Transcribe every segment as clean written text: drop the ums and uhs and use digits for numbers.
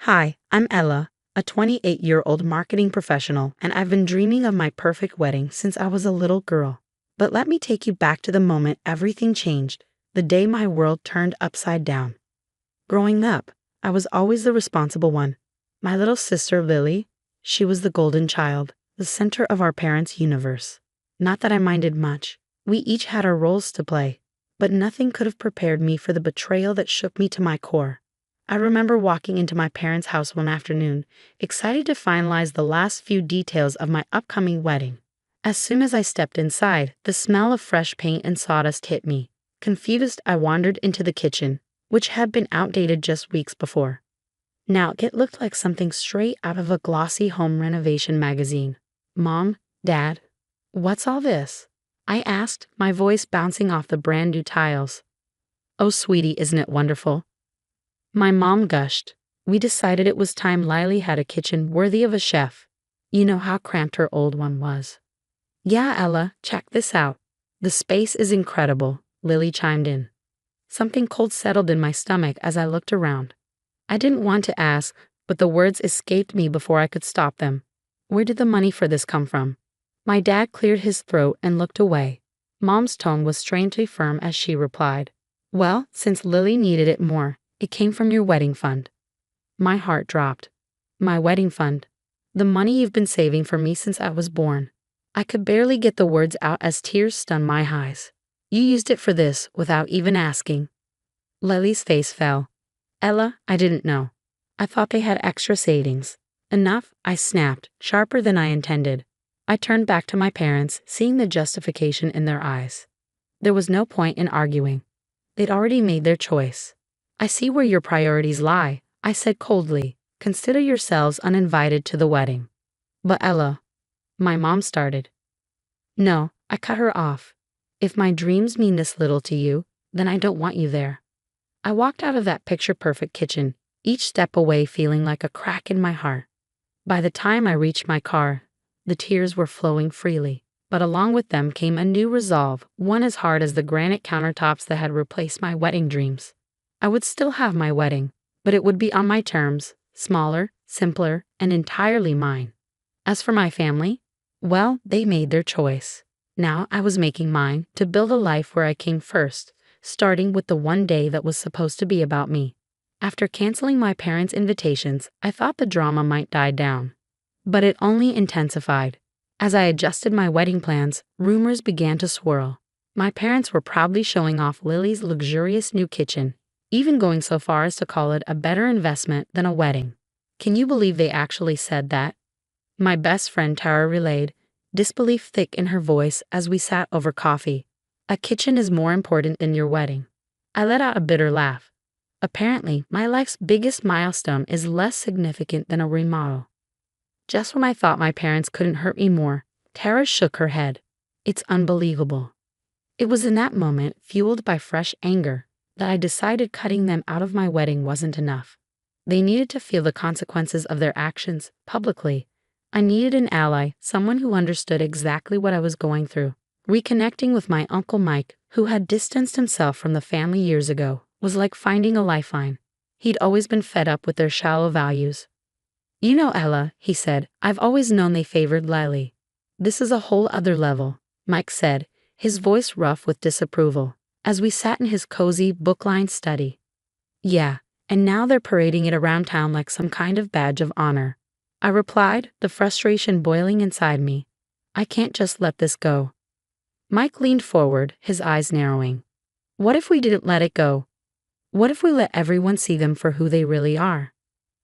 Hi, I'm Ella, a 28-year-old marketing professional, and I've been dreaming of my perfect wedding since I was a little girl. But let me take you back to the moment everything changed, the day my world turned upside down. Growing up, I was always the responsible one. My little sister Lily, she was the golden child, the center of our parents' universe. Not that I minded much. We each had our roles to play, but nothing could have prepared me for the betrayal that shook me to my core. I remember walking into my parents' house one afternoon, excited to finalize the last few details of my upcoming wedding. As soon as I stepped inside, the smell of fresh paint and sawdust hit me. Confused, I wandered into the kitchen, which had been outdated just weeks before. Now, it looked like something straight out of a glossy home renovation magazine. "Mom, Dad, what's all this?" I asked, my voice bouncing off the brand new tiles. "Oh, sweetie, isn't it wonderful?" My mom gushed. "We decided it was time Lily had a kitchen worthy of a chef. You know how cramped her old one was." "Yeah, Ella, check this out. The space is incredible," Lily chimed in. Something cold settled in my stomach as I looked around. I didn't want to ask, but the words escaped me before I could stop them. Where did the money for this come from? My dad cleared his throat and looked away. Mom's tone was strangely firm as she replied, "Well, since Lily needed it more, it came from your wedding fund." My heart dropped. My wedding fund? The money you've been saving for me since I was born. I could barely get the words out as tears stung my eyes. "You used it for this without even asking." Lily's face fell. "Ella, I didn't know. I thought they had extra savings." "Enough," I snapped, sharper than I intended. I turned back to my parents, seeing the justification in their eyes. There was no point in arguing. They'd already made their choice. "I see where your priorities lie," I said coldly. "Consider yourselves uninvited to the wedding." "But Ella," my mom started. "No," I cut her off. "If my dreams mean this little to you, then I don't want you there." I walked out of that picture-perfect kitchen, each step away feeling like a crack in my heart. By the time I reached my car, the tears were flowing freely, but along with them came a new resolve, one as hard as the granite countertops that had replaced my wedding dreams. I would still have my wedding, but it would be on my terms, smaller, simpler, and entirely mine. As for my family, well, they made their choice. Now I was making mine, to build a life where I came first, starting with the one day that was supposed to be about me. After canceling my parents' invitations, I thought the drama might die down. But it only intensified. As I adjusted my wedding plans, rumors began to swirl. My parents were proudly showing off Lily's luxurious new kitchen, even going so far as to call it a better investment than a wedding. Can you believe they actually said that? My best friend Tara relayed, disbelief thick in her voice as we sat over coffee. "A kitchen is more important than your wedding." I let out a bitter laugh. Apparently, my life's biggest milestone is less significant than a remodel. Just when I thought my parents couldn't hurt me more, Tara shook her head. "It's unbelievable." It was in that moment, fueled by fresh anger, that I decided cutting them out of my wedding wasn't enough. They needed to feel the consequences of their actions, publicly. I needed an ally, someone who understood exactly what I was going through. Reconnecting with my Uncle Mike, who had distanced himself from the family years ago, was like finding a lifeline. He'd always been fed up with their shallow values. "You know, Ella," he said, "I've always known they favored Lily." "This is a whole other level," Mike said, his voice rough with disapproval, as we sat in his cozy, book-lined study. "Yeah, and now they're parading it around town like some kind of badge of honor," I replied, the frustration boiling inside me. "I can't just let this go." Mike leaned forward, his eyes narrowing. "What if we didn't let it go? What if we let everyone see them for who they really are?"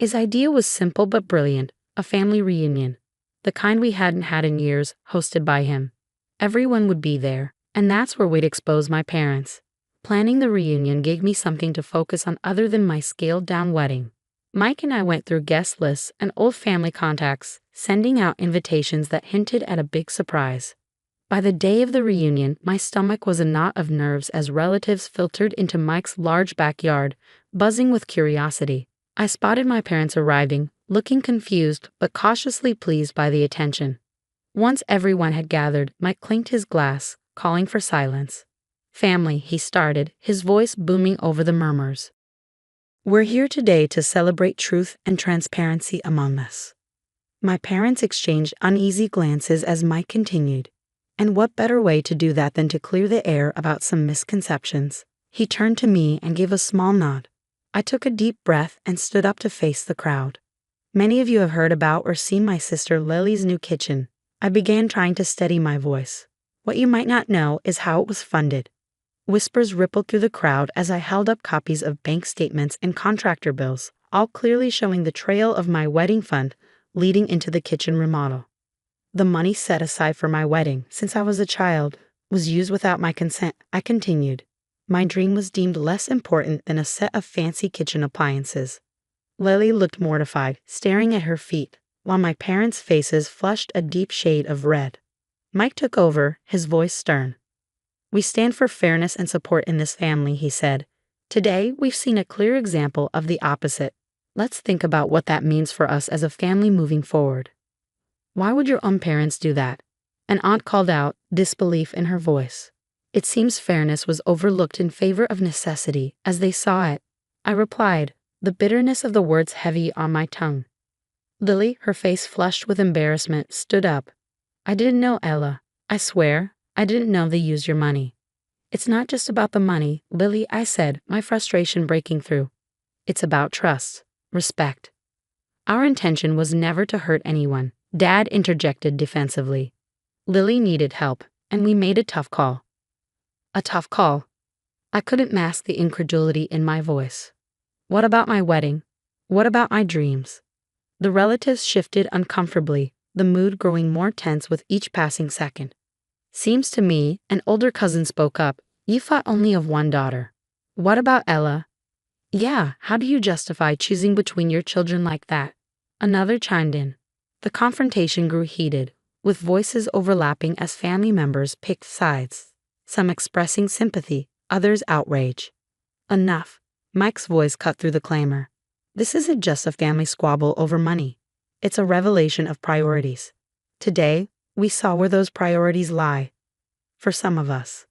His idea was simple but brilliant, a family reunion, the kind we hadn't had in years, hosted by him. Everyone would be there, and that's where we'd expose my parents. Planning the reunion gave me something to focus on other than my scaled-down wedding. Mike and I went through guest lists and old family contacts, sending out invitations that hinted at a big surprise. By the day of the reunion, my stomach was a knot of nerves as relatives filtered into Mike's large backyard, buzzing with curiosity. I spotted my parents arriving, looking confused but cautiously pleased by the attention. Once everyone had gathered, Mike clinked his glass, calling for silence. "Family," he started, his voice booming over the murmurs. We're here today to celebrate truth and transparency among us. My parents exchanged uneasy glances as Mike continued. And what better way to do that than to clear the air about some misconceptions? He turned to me and gave a small nod. I took a deep breath and stood up to face the crowd. Many of you have heard about or seen my sister Lily's new kitchen. I began trying to steady my voice. What you might not know is how it was funded. Whispers rippled through the crowd as I held up copies of bank statements and contractor bills, all clearly showing the trail of my wedding fund leading into the kitchen remodel. The money set aside for my wedding, since I was a child, was used without my consent. I continued. My dream was deemed less important than a set of fancy kitchen appliances. Lily looked mortified, staring at her feet, while my parents' faces flushed a deep shade of red. Mike took over, his voice stern. We stand for fairness and support in this family, he said. Today, we've seen a clear example of the opposite. Let's think about what that means for us as a family moving forward. Why would your own parents do that? An aunt called out, disbelief in her voice. It seems fairness was overlooked in favor of necessity as they saw it. I replied, the bitterness of the words heavy on my tongue. Lily, her face flushed with embarrassment, stood up. I didn't know, Ella. I swear, I didn't know they used your money. It's not just about the money, Lily, I said, my frustration breaking through. It's about trust, respect. Our intention was never to hurt anyone, Dad interjected defensively. Lily needed help, and we made a tough call. A tough call. I couldn't mask the incredulity in my voice. What about my wedding? What about my dreams? The relatives shifted uncomfortably, the mood growing more tense with each passing second. Seems to me, an older cousin spoke up, you thought only of one daughter. What about Ella? Yeah, how do you justify choosing between your children like that? Another chimed in. The confrontation grew heated, with voices overlapping as family members picked sides, some expressing sympathy, others outrage. Enough. Mike's voice cut through the clamor. This isn't just a family squabble over money. It's a revelation of priorities. Today, we saw where those priorities lie. For some of us.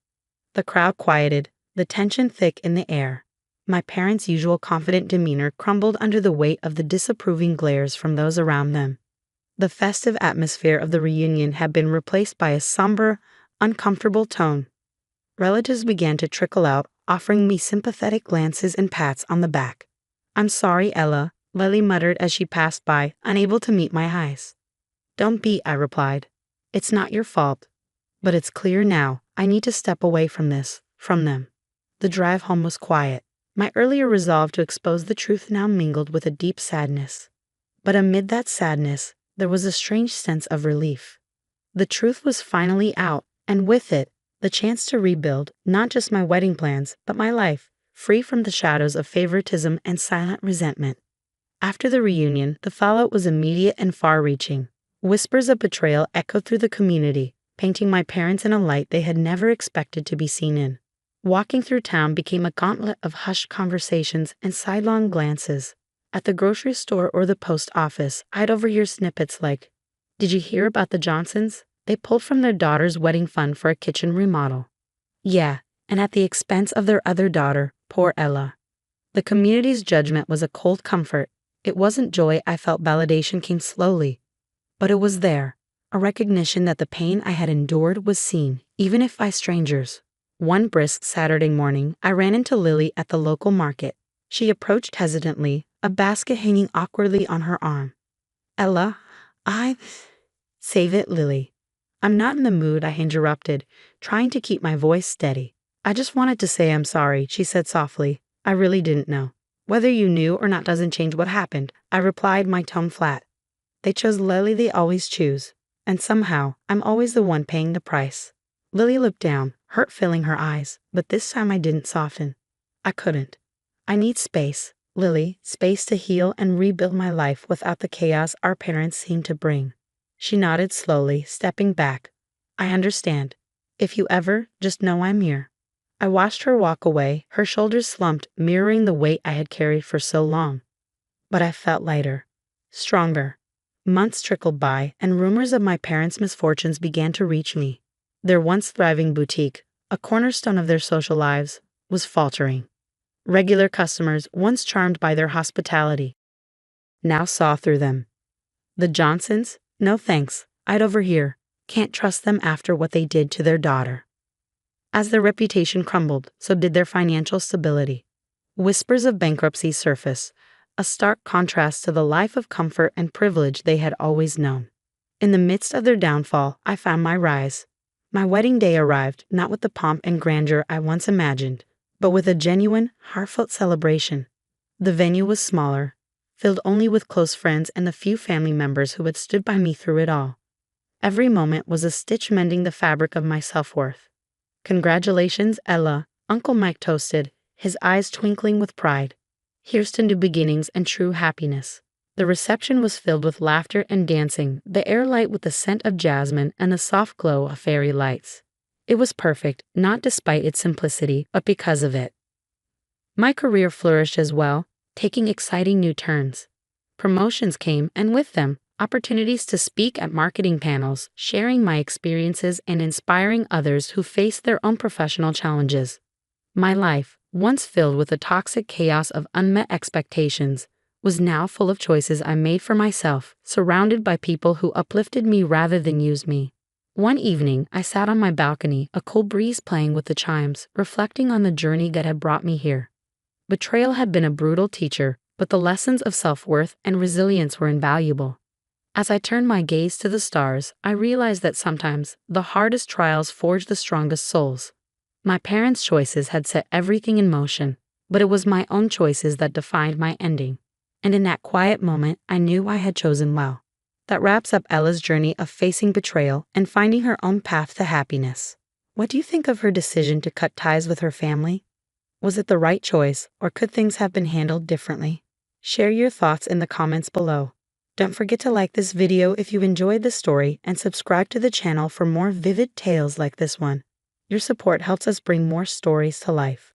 The crowd quieted, the tension thick in the air. My parents' usual confident demeanor crumbled under the weight of the disapproving glares from those around them. The festive atmosphere of the reunion had been replaced by a somber, uncomfortable tone. Relatives began to trickle out, offering me sympathetic glances and pats on the back. I'm sorry, Ella, Lily muttered as she passed by, unable to meet my eyes. Don't be, I replied. It's not your fault. But it's clear now, I need to step away from them. The drive home was quiet. My earlier resolve to expose the truth now mingled with a deep sadness. But amid that sadness, there was a strange sense of relief. The truth was finally out, and with it, the chance to rebuild not just my wedding plans, but my life, free from the shadows of favoritism and silent resentment. After the reunion, the fallout was immediate and far-reaching. Whispers of betrayal echoed through the community, painting my parents in a light they had never expected to be seen in. Walking through town became a gauntlet of hushed conversations and sidelong glances. At the grocery store or the post office, I'd overhear snippets like, "Did you hear about the Johnsons? They pulled from their daughter's wedding fund for a kitchen remodel." Yeah, and at the expense of their other daughter, poor Ella. The community's judgment was a cold comfort. It wasn't joy I felt. Validation came slowly. But it was there, a recognition that the pain I had endured was seen, even if by strangers. One brisk Saturday morning, I ran into Lily at the local market. She approached hesitantly, a basket hanging awkwardly on her arm. "Ella, Save it, Lily. I'm not in the mood," I interrupted, trying to keep my voice steady. "I just wanted to say I'm sorry," she said softly. "I really didn't know." "Whether you knew or not doesn't change what happened," I replied, my tone flat. "They chose Lily, they always choose. And somehow, I'm always the one paying the price." Lily looked down, hurt filling her eyes, but this time I didn't soften. I couldn't. I need space, Lily, space to heal and rebuild my life without the chaos our parents seemed to bring. She nodded slowly, stepping back. "I understand. If you ever, just know I'm here." I watched her walk away, her shoulders slumped, mirroring the weight I had carried for so long. But I felt lighter, stronger. Months trickled by, and rumors of my parents' misfortunes began to reach me. Their once thriving boutique, a cornerstone of their social lives, was faltering. Regular customers, once charmed by their hospitality, now saw through them. The Johnsons? No thanks, I'd overhear. Can't trust them after what they did to their daughter. As their reputation crumbled, so did their financial stability. Whispers of bankruptcy surfaced, a stark contrast to the life of comfort and privilege they had always known. In the midst of their downfall, I found my rise. My wedding day arrived, not with the pomp and grandeur I once imagined, but with a genuine, heartfelt celebration. The venue was smaller, filled only with close friends and the few family members who had stood by me through it all. Every moment was a stitch mending the fabric of my self-worth. "Congratulations, Ella," Uncle Mike toasted, his eyes twinkling with pride. "Here's to new beginnings and true happiness." The reception was filled with laughter and dancing, the air light with the scent of jasmine and the soft glow of fairy lights. It was perfect, not despite its simplicity, but because of it. My career flourished as well, taking exciting new turns. Promotions came, and with them, opportunities to speak at marketing panels, sharing my experiences and inspiring others who faced their own professional challenges. My life, once filled with the toxic chaos of unmet expectations, was now full of choices I made for myself, surrounded by people who uplifted me rather than used me. One evening, I sat on my balcony, a cool breeze playing with the chimes, reflecting on the journey that had brought me here. Betrayal had been a brutal teacher, but the lessons of self-worth and resilience were invaluable. As I turned my gaze to the stars, I realized that sometimes the hardest trials forge the strongest souls. My parents' choices had set everything in motion, but it was my own choices that defined my ending. And in that quiet moment, I knew I had chosen well. That wraps up Ella's journey of facing betrayal and finding her own path to happiness. What do you think of her decision to cut ties with her family? Was it the right choice, or could things have been handled differently? Share your thoughts in the comments below. Don't forget to like this video if you enjoyed the story and subscribe to the channel for more vivid tales like this one. Your support helps us bring more stories to life.